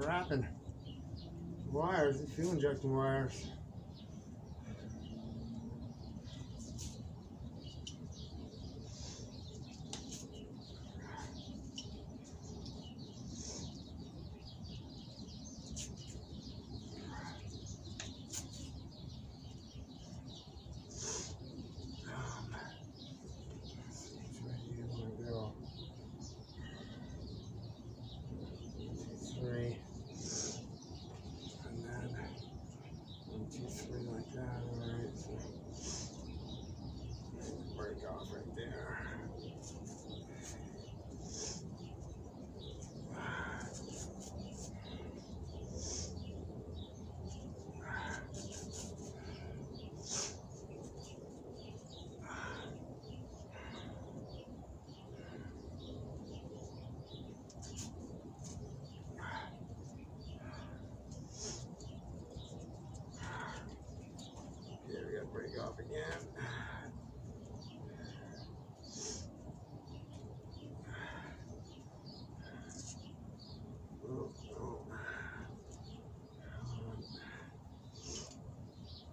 wrapping wires, the fuel injection wires. Break off again. Oh, oh.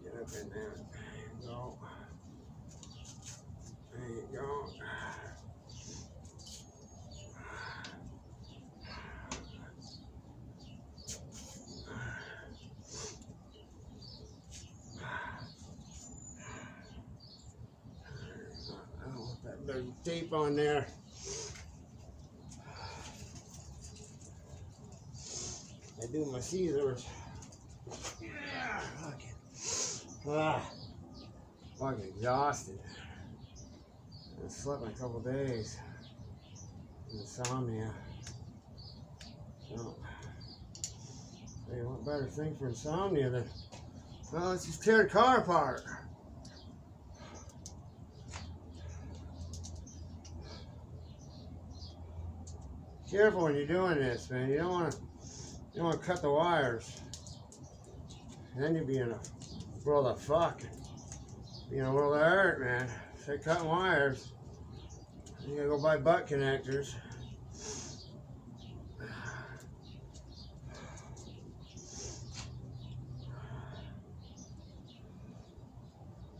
Get up in there. There you go. There you go. There's tape on there. I do my scissors. Yeah, fucking exhausted. I slept in a couple days. Insomnia. So, hey, what better thing for insomnia than, well, let's just tear the car apart. Careful when you're doing this, man. You don't want to cut the wires. And then you'll be in a world of fuck. Be in a world of hurt, man. Say cutting wires. You gotta go buy butt connectors.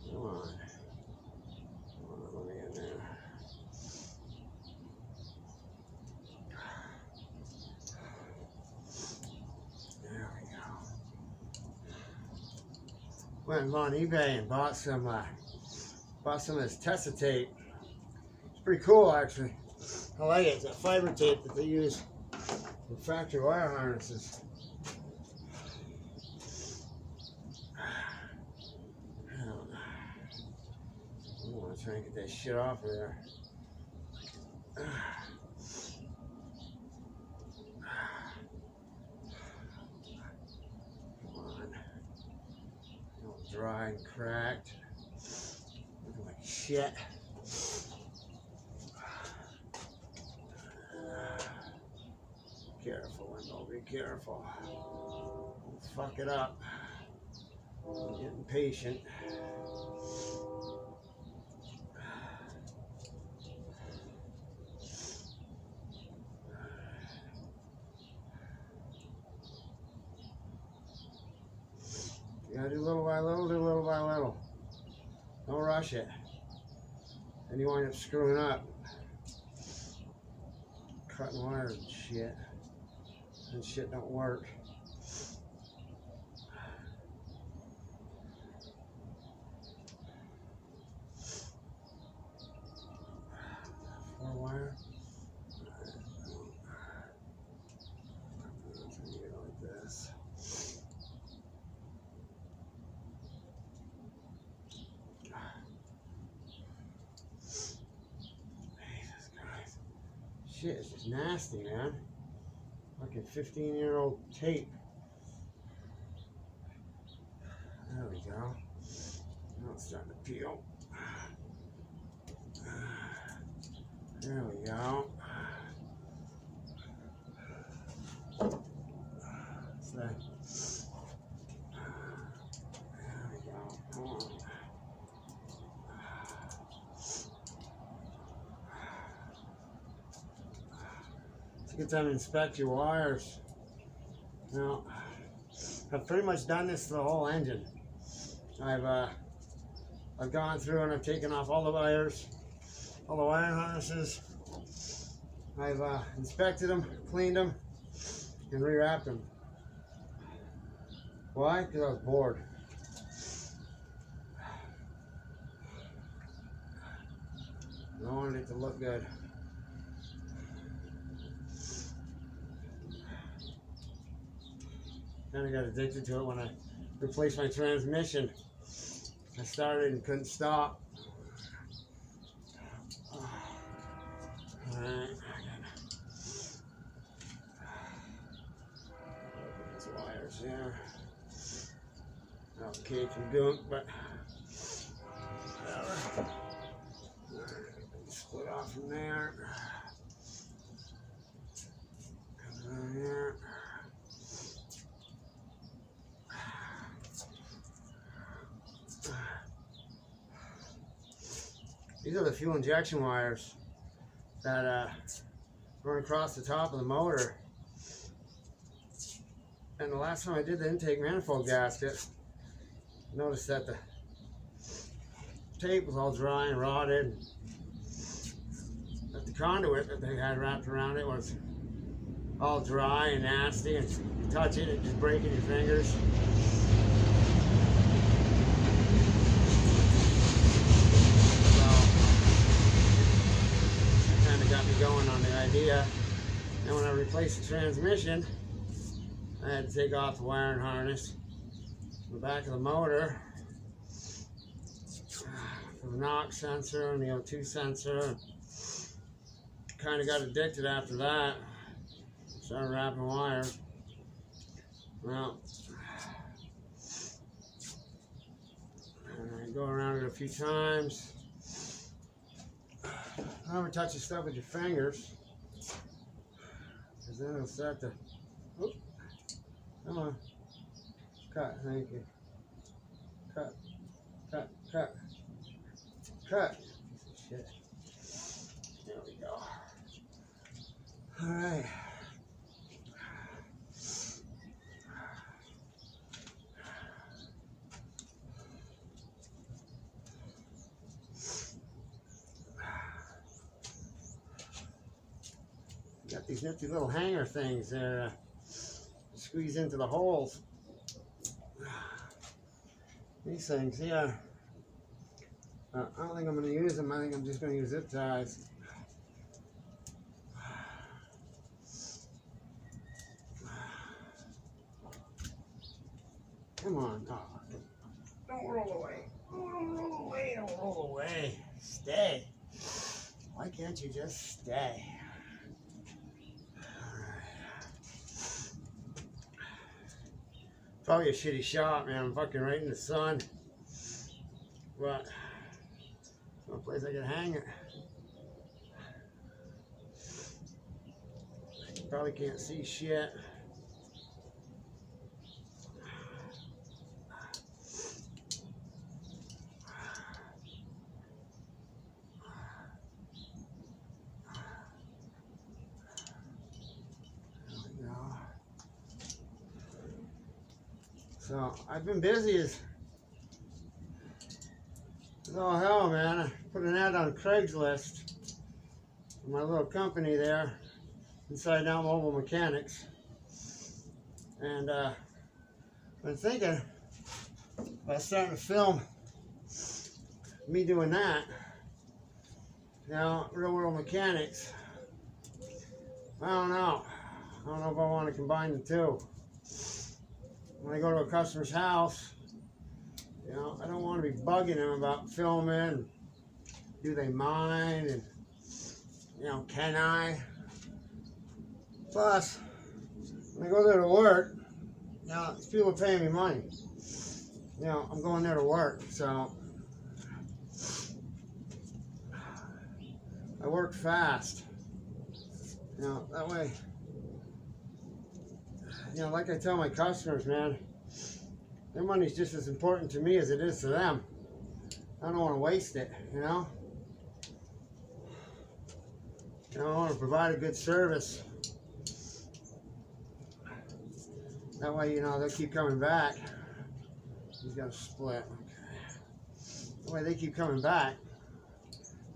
Come on. Let me in there. Went on eBay and bought some of this Tessa tape. It's pretty cool, actually. I like it. It's that fiber tape that they use in factory wire harnesses. I want to try and get that shit off of there. Dry and cracked, looking like shit. Careful, Wendell, be careful. Don't fuck it up. I'm getting patient. You gotta do little by little, do little by little. Don't rush it. Then you wind up screwing up. Cutting wires and shit. And shit don't work. Four wire. Like this. Shit, it's just nasty, man. Fucking 15-year-old tape. There we go. Now it's starting to peel. There we go. What's that? There we go. Come on. It's a good time to inspect your wires. Now, I've pretty much done this to the whole engine. I've gone through and I've taken off all the wires, all the wiring harnesses. I've inspected them, cleaned them, and rewrapped them. Why? Because I was bored. I wanted it to look good. Kind of got addicted to it when I replaced my transmission. I started and couldn't stop. Alright. These wires there. Okay, from gunk, but whatever. Split off from there. Come down here. These are the fuel injection wires that run across the top of the motor. And the last time I did the intake manifold gasket, I noticed that the tape was all dry and rotted. That the conduit that they had wrapped around it was all dry and nasty, and you touch it, it just breaks in your fingers. Got me going on the idea. And when I replaced the transmission, I had to take off the wiring harness from the back of the motor for the NOx sensor and the O2 sensor. Kind of got addicted after that. Started wrapping wires. Well, I go around it a few times. Never touch the stuff with your fingers, because then it'll start to. Oop, come on, cut. Thank you. Cut, cut, cut, cut. Piece of shit. There we go. All right. Got these nifty little hanger things there squeeze into the holes. These things, yeah. I don't think I'm going to use them. I think I'm just going to use zip ties. Come on. Oh, don't roll away. Don't roll away. Don't roll away. Stay. Why can't you just stay? Probably a shitty shot, man. I'm fucking right in the sun. But no place I can hang it. Probably can't see shit. So I've been busy as oh hell, man. I put an ad on Craigslist for my little company there, Inside Out Mobile Mechanics, and I've been thinking about starting to film me doing that. Now, real world mechanics, I don't know if I want to combine the two. When I go to a customer's house, you know, I don't want to be bugging them about filming. Do they mind? And, you know, can I? Plus, when I go there to work, you know, these people are paying me money. You know, I'm going there to work, so I work fast. You know, that way. You know, like I tell my customers, man, their money's just as important to me as it is to them. I don't want to waste it, you know? You know, I want to provide a good service. That way, you know, they'll keep coming back. He's got a split. Okay. That way they keep coming back.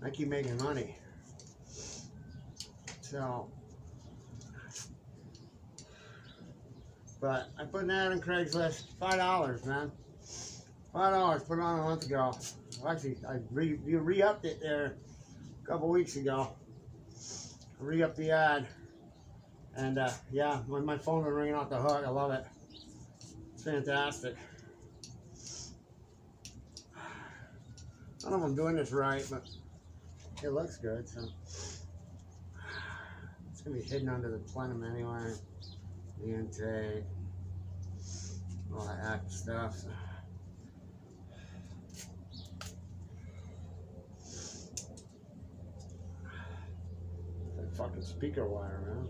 I keep making money. So, but I put an ad on Craigslist, $5, man. $5, put it on a month ago. Actually, I re-upped it there a couple weeks ago. I re-upped the ad. And yeah, my phone was ringing off the hook. I love it. It's fantastic. I don't know if I'm doing this right, but it looks good. So it's gonna be hidden under the plenum anyway. The intake, all that active stuff. So. That fucking speaker wire, man.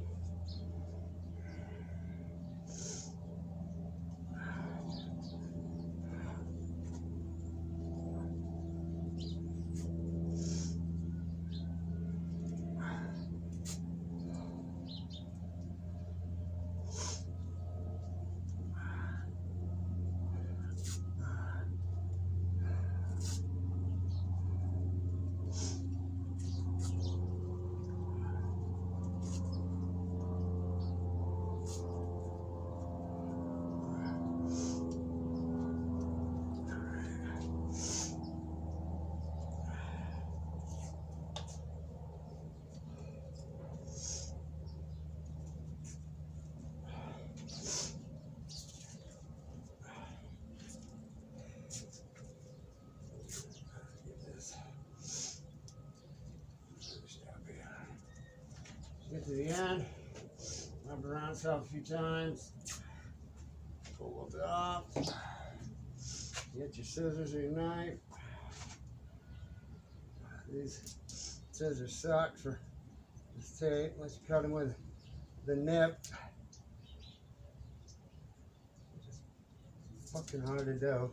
Get to the end, rub it around itself a few times, pull it up, get your scissors or your knife. These scissors suck for this tape, unless you cut them with the nip. It's fucking hard to do.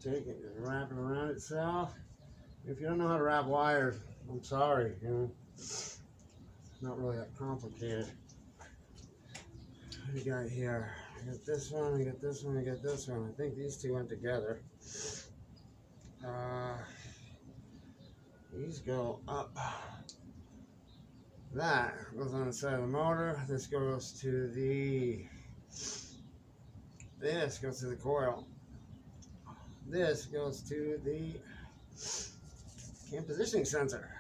Take it, just wrap it around itself. If you don't know how to wrap wires, I'm sorry, you know. It's not really that complicated. What do you got here? I got this one, I got this one, I got this one. I think these two went together. These go up. That goes on the side of the motor. This goes to the... This goes to the coil. This goes to the cam positioning sensor.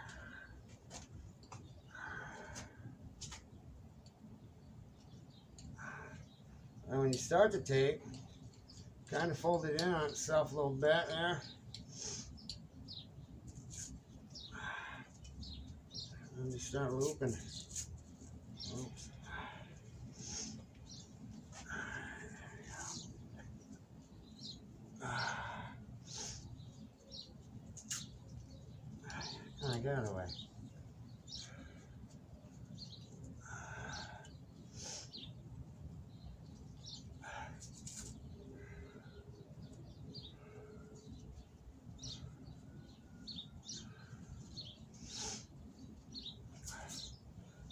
And when you start the tape, kind of fold it in on itself a little bit there. And you start looping. Oops. Get out of the way.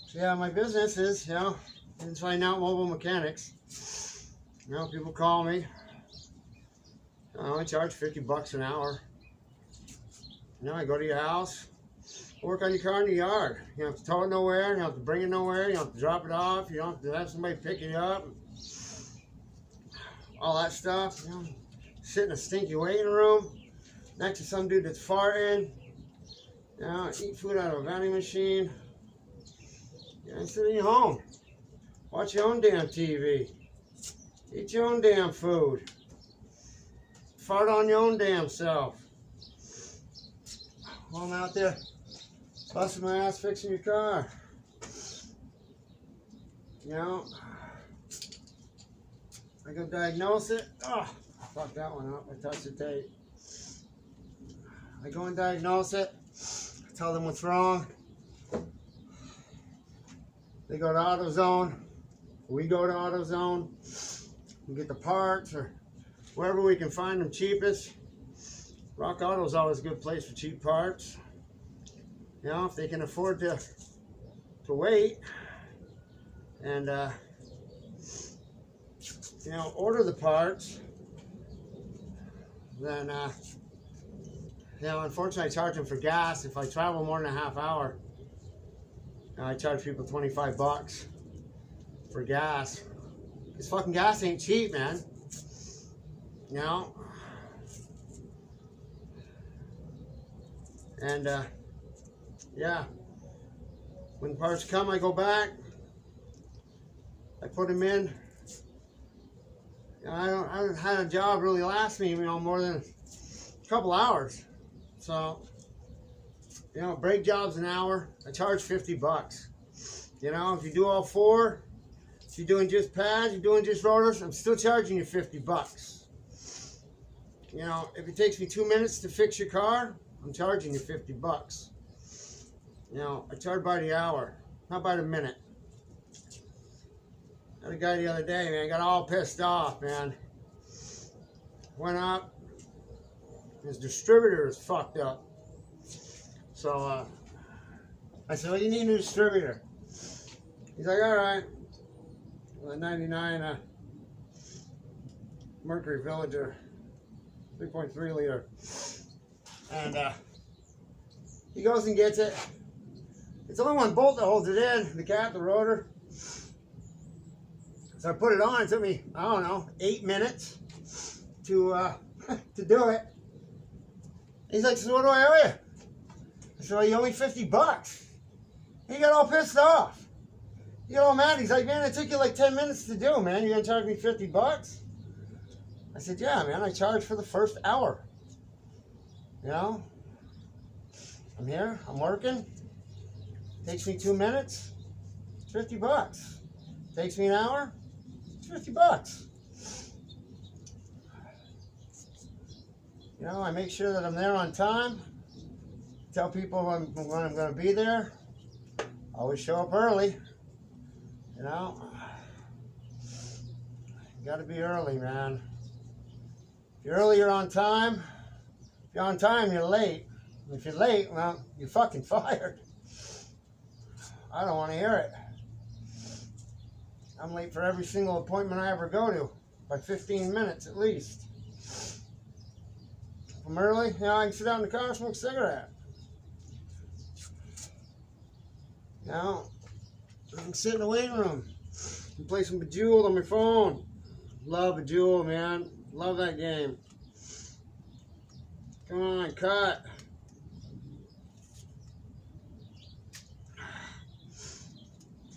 So yeah, my business is, you know, inside out mobile mechanics. You know, people call me. I only charge $50 an hour. You know, I go to your house. Work on your car in the yard. You don't have to tow it nowhere. You don't have to bring it nowhere. You don't have to drop it off. You don't have to have somebody pick it up. All that stuff. You know, sit in a stinky waiting room next to some dude that's farting. You know, eat food out of a vending machine. You know, sit in your home. Watch your own damn TV. Eat your own damn food. Fart on your own damn self. While I'm out there busting my ass fixing your car. You know, I go diagnose it. Oh, I fucked that one up. I touched the tape. I go and diagnose it. I tell them what's wrong. They go to AutoZone. We go to AutoZone. We get the parts or wherever we can find them cheapest. Rock Auto is always a good place for cheap parts. You know, if they can afford to wait and, you know, order the parts, then, you know, unfortunately I charge them for gas. If I travel more than a half hour, I charge people 25 bucks for gas. Because fucking gas ain't cheap, man. You know? And, yeah. When parts come, I go back. I put them in. You know, I haven't had a job really last me, you know, more than a couple hours. So, you know, brake job's an hour. I charge 50 bucks. You know, if you do all four, if you're doing just pads, you're doing just rotors, I'm still charging you 50 bucks. You know, if it takes me 2 minutes to fix your car, I'm charging you 50 bucks. You know, I charge by the hour, not by the minute. I had a guy the other day, man, got all pissed off, man. Went up, his distributor is fucked up. So, I said, well, you need a new distributor. He's like, all right. Well, 99 Mercury Villager, 3.3 liter. And he goes and gets it. It's only one bolt that holds it in, the cap, the rotor. So I put it on. It took me, I don't know, 8 minutes to to do it. He's like, so what do I owe you? I said, well, you owe me 50 bucks. He got all pissed off. He got all mad. He's like, man, it took you like 10 minutes to do, man. You're going to charge me 50 bucks? I said, yeah, man, I charge for the first hour. You know? I'm here, I'm working. Takes me 2 minutes, 50 bucks. Takes me an hour, 50 bucks. You know, I make sure that I'm there on time. Tell people when I'm going to be there. Always show up early. You know, you got to be early, man. If you're early, you're on time. If you're on time, you're late. If you're late, well, you're fucking fired. I don't want to hear it. I'm late for every single appointment I ever go to, by 15 minutes at least. If I'm early, you know, I can sit down in the car and smoke a cigarette. You know, I can sit in the waiting room and play some Bejeweled on my phone. Love Bejeweled, man. Love that game. Come on, cut.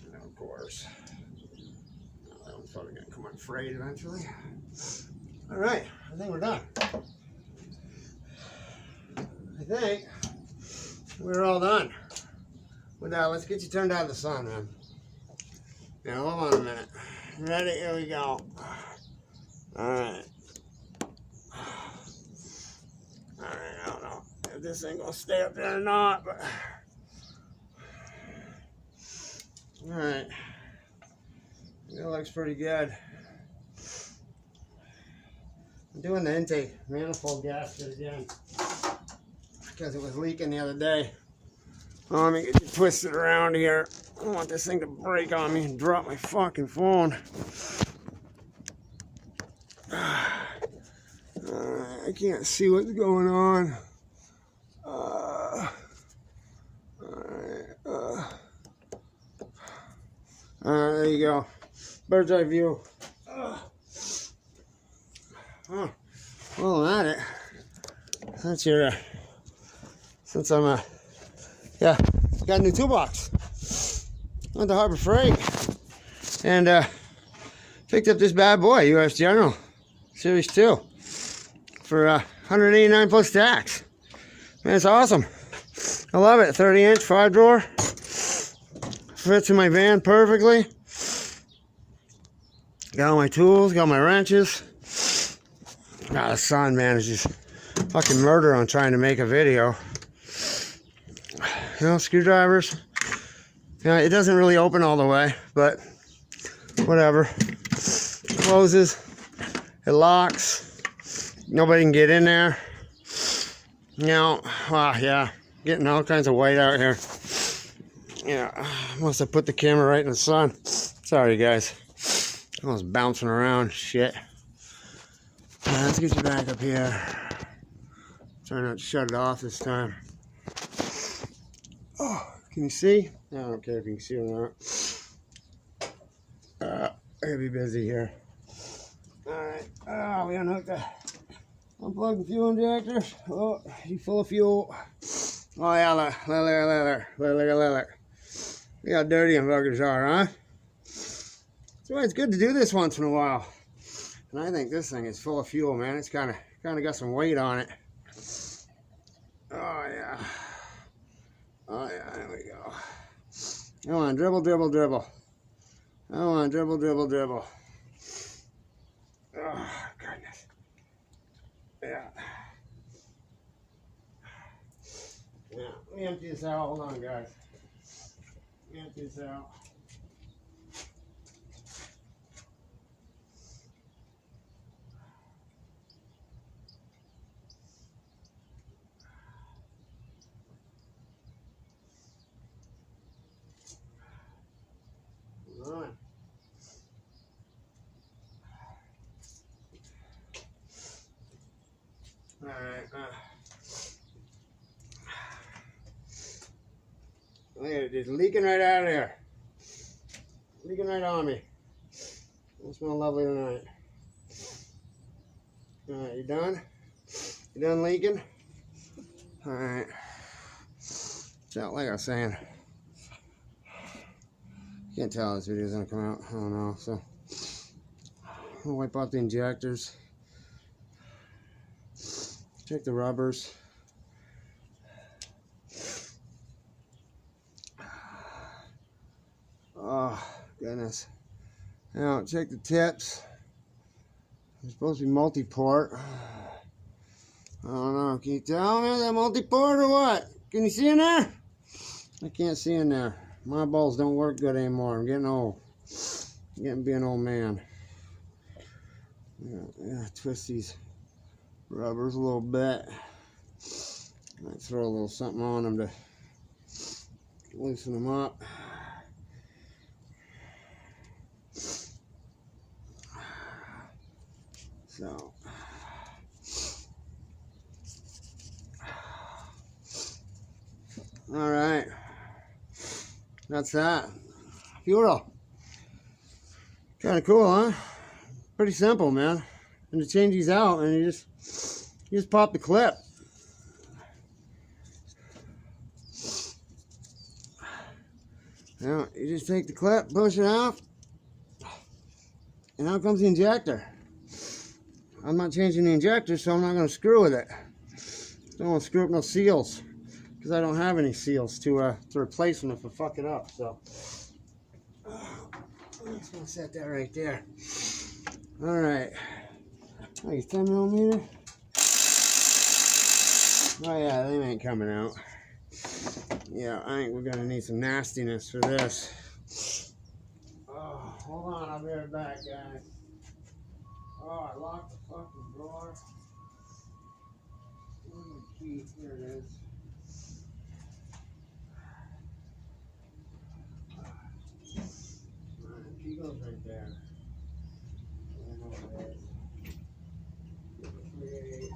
And of course, I'm probably gonna come unfrayed eventually. All right, I think we're done. I think we're all done. With that, let's get you turned out of the sun, man. Now, hold on a minute. Ready? Here we go. Alright. Alright, I don't know if this ain't gonna stay up there or not, but. Alright. It looks pretty good. I'm doing the intake manifold gasket again because it was leaking the other day. Oh, let me get you twisted around here. I don't want this thing to break on me and drop my fucking phone. I can't see what's going on. There you go. Bird's eye view. Oh, well, that it. That's your, since I'm yeah, got a new toolbox. Went to Harbor Freight and picked up this bad boy, US General Series 2 for $189 plus tax. Man, it's awesome. I love it. 30-inch 5-drawer. Fits in my van perfectly. Got all my tools, got my wrenches. God, the sun, man, is just fucking murder on trying to make a video. You know, screwdrivers. You know, it doesn't really open all the way, but whatever. It closes. It locks. Nobody can get in there. You know, yeah. getting all kinds of white out here. Yeah, must have put the camera right in the sun. Sorry, guys. I was bouncing around. Shit. Let's get you back up here. Try not to shut it off this time. Oh, can you see? I don't care if you can see or not. I gotta be busy here. Alright. We unhooked the unplugged the fuel injectors. Oh, you full of fuel. Oh yeah, look. See how dirty them buggers are, huh? So it's good to do this once in a while. And I think this thing is full of fuel, man. It's kind of got some weight on it. Oh yeah. Oh yeah, there we go. Come on, dribble. Come on, dribble. Oh, goodness. Yeah. Yeah, let me empty this out. Hold on, guys. Let me empty this out. Hold on. All right. Look at it, just leaking right out of there. Leaking right on me. It'll smell lovely tonight. Alright, you done? You done leaking? Alright. So, like I was saying, can't tell this video's gonna come out. I don't know. So, I'm gonna wipe out the injectors. Check the rubbers. Oh, goodness. Now, check the tips. They're supposed to be multi-port. I don't know. Can you tell me that multi-port or what? Can you see in there? I can't see in there. My balls don't work good anymore. I'm getting old. I'm getting to be an old man. Yeah, twist these rubbers a little bit. Might throw a little something on them to loosen them up. So, all right, that's that. Fuel. Kind of cool, huh? Pretty simple, man. And to change these out, and you just pop the clip. Now you just take the clip, push it out, and out comes the injector. I'm not changing the injector, so I'm not going to screw with it. Don't want to screw up no seals, because I don't have any seals to replace them if I fuck it up. So I'm just going to set that right there. All right. Oh, you 10mm? Oh yeah, they ain't coming out. Yeah, I think we're going to need some nastiness for this. Oh, hold on, I'll be right back, guys. Oh, I locked the fucking drawer. Where's my key? Here it is. Alright, the key goes right there. I know what it is. 3/8.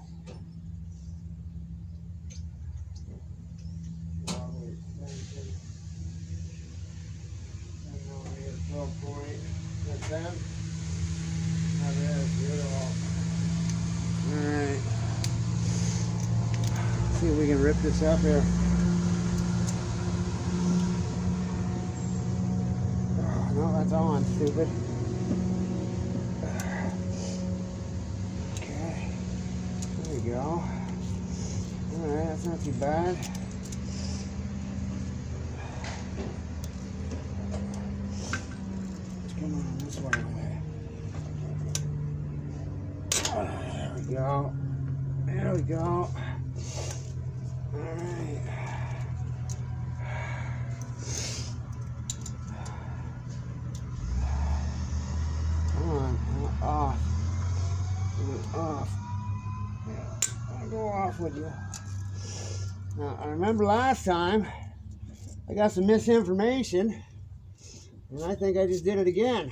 Probably 10mm, 12 point. That's 10. That is beautiful. Alright. See if we can rip this up here. Oh, no, that's on, stupid. Okay. There we go. Alright, that's not too bad. Come on, this way. There we go. There we go. Alright. Come on. Off. Off. Yeah. I'll go off with you. Now, I remember last time I got some misinformation, and I think I just did it again.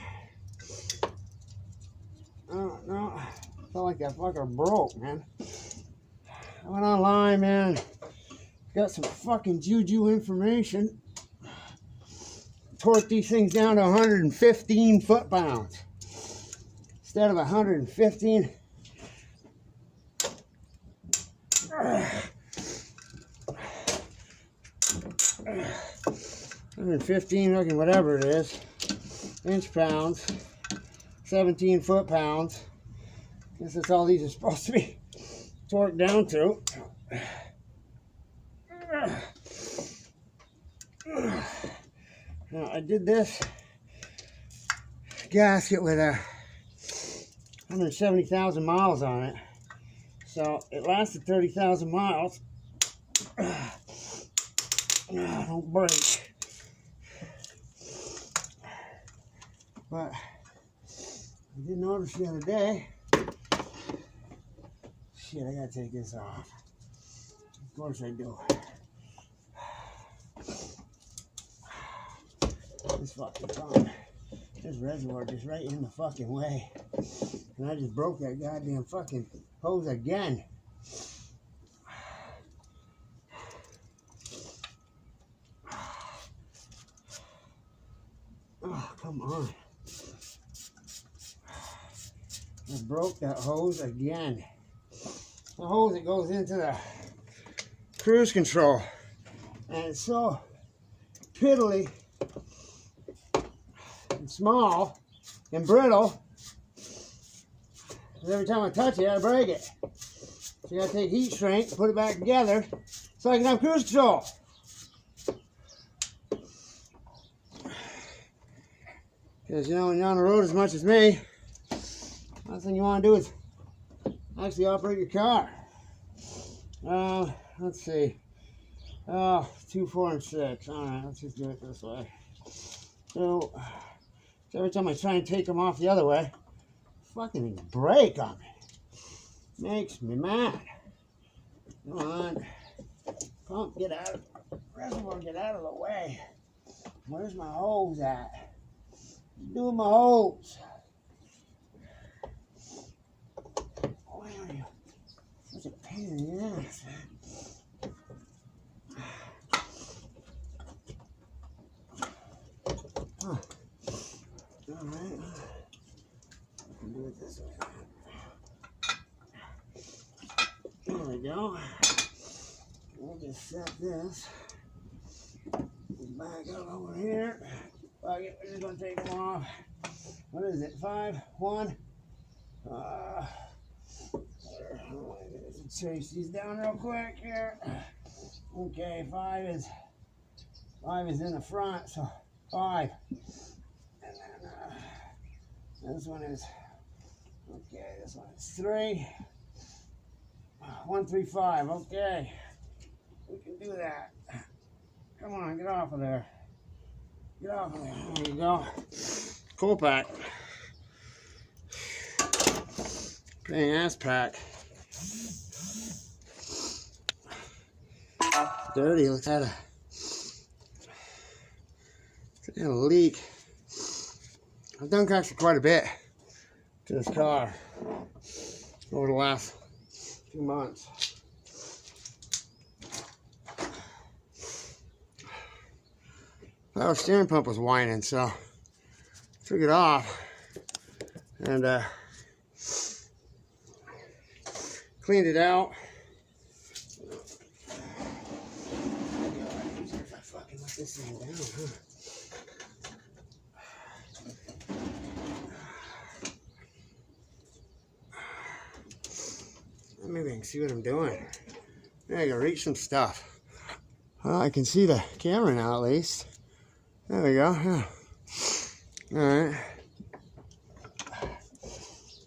Oh, no, I felt like that fucker broke, man. I went online, man, got some fucking juju information, torqued these things down to 115 foot-pounds instead of 115. 115, looking whatever it is, inch-pounds, 17 foot-pounds. Guess that's all these are supposed to be torqued down to. Now, I did this gasket with 170,000 miles on it, so it lasted 30,000 miles. Don't break. But I did notice the other day. Shit, I gotta take this off. Of course I do. This fucking pump. This reservoir just right in the fucking way. And I just broke that goddamn fucking hose again. Oh, come on. I broke that hose again. The hose that goes into the cruise control. And it's so piddly and small and brittle that every time I touch it, I break it. So you gotta take heat shrink, put it back together so I can have cruise control. Because, you know, when you're on the road as much as me, last thing you want to do is actually operate your car. Let's see. 2, 4, and 6. Alright, let's just do it this way. So every time I try and take them off the other way, fucking things break on me. Makes me mad. Come on. Pump, get out of the reservoir, get out of the way. Where's my hose at? Doing my hose. Why are you such a pain in the ass, man? Huh. Alright. I can do it this way. There we go. We'll just set this back up over here. We're just going to take them off. What is it? 5, 1. Let's chase these down real quick here. Okay, 5 is in the front, so 5. And then this one is, okay, this one is 3. 1, 3, 5. Okay, we can do that. Come on, get off of there. Get off of there. There you go. Cool pack. Dang ass pack. Dirty. Looks like a leak. I've done actually quite a bit to this car over the last few months. Our steering pump was whining, so took it off and cleaned it out. If I fucking let this thing down, Maybe I can see what I'm doing. There you go, reach some stuff. Well, I can see the camera now at least. There we go. Yeah. Alright.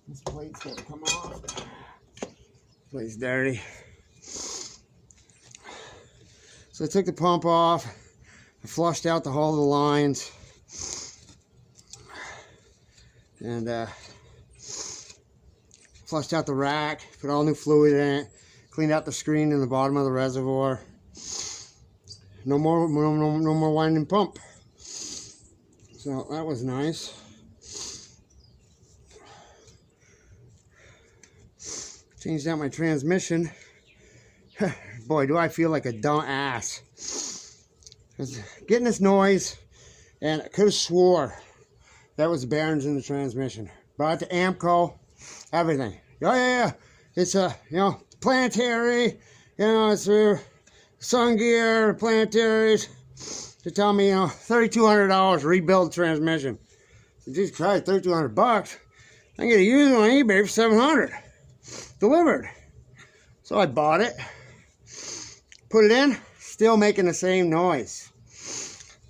This plate's got to come off. Plate's dirty. So I took the pump off. I flushed out all the lines. And flushed out the rack. Put all new fluid in it. Cleaned out the screen in the bottom of the reservoir. No more winding pump. So that was nice. Changed out my transmission. Boy, do I feel like a dumb ass. Getting this noise, and I could have swore that was the bearings in the transmission. Brought it to Amco, everything. Oh yeah. It's a, planetary, it's sun gear, planetaries. To tell me, $3,200 to rebuild the transmission. So Jesus Christ, $3,200 bucks. I can get a used one on eBay for $700. Delivered. So I bought it. Put it in, still making the same noise.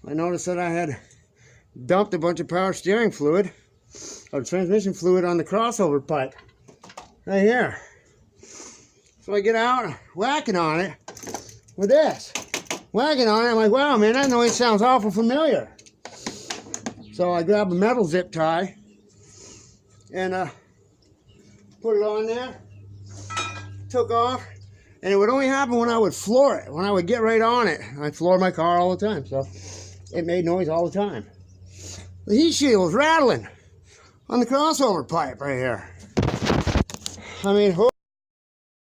I noticed that I had dumped a bunch of power steering fluid, or transmission fluid, on the crossover pipe. Right here. So I get out, whacking on it with this. Whacking on it, I'm like, wow, man, that noise sounds awful familiar. So I grab a metal zip tie and put it on there. Took off, and it would only happen when I would floor it. When I would get right on it, I floor my car all the time, so it made noise all the time. The heat shield was rattling on the crossover pipe right here. I mean,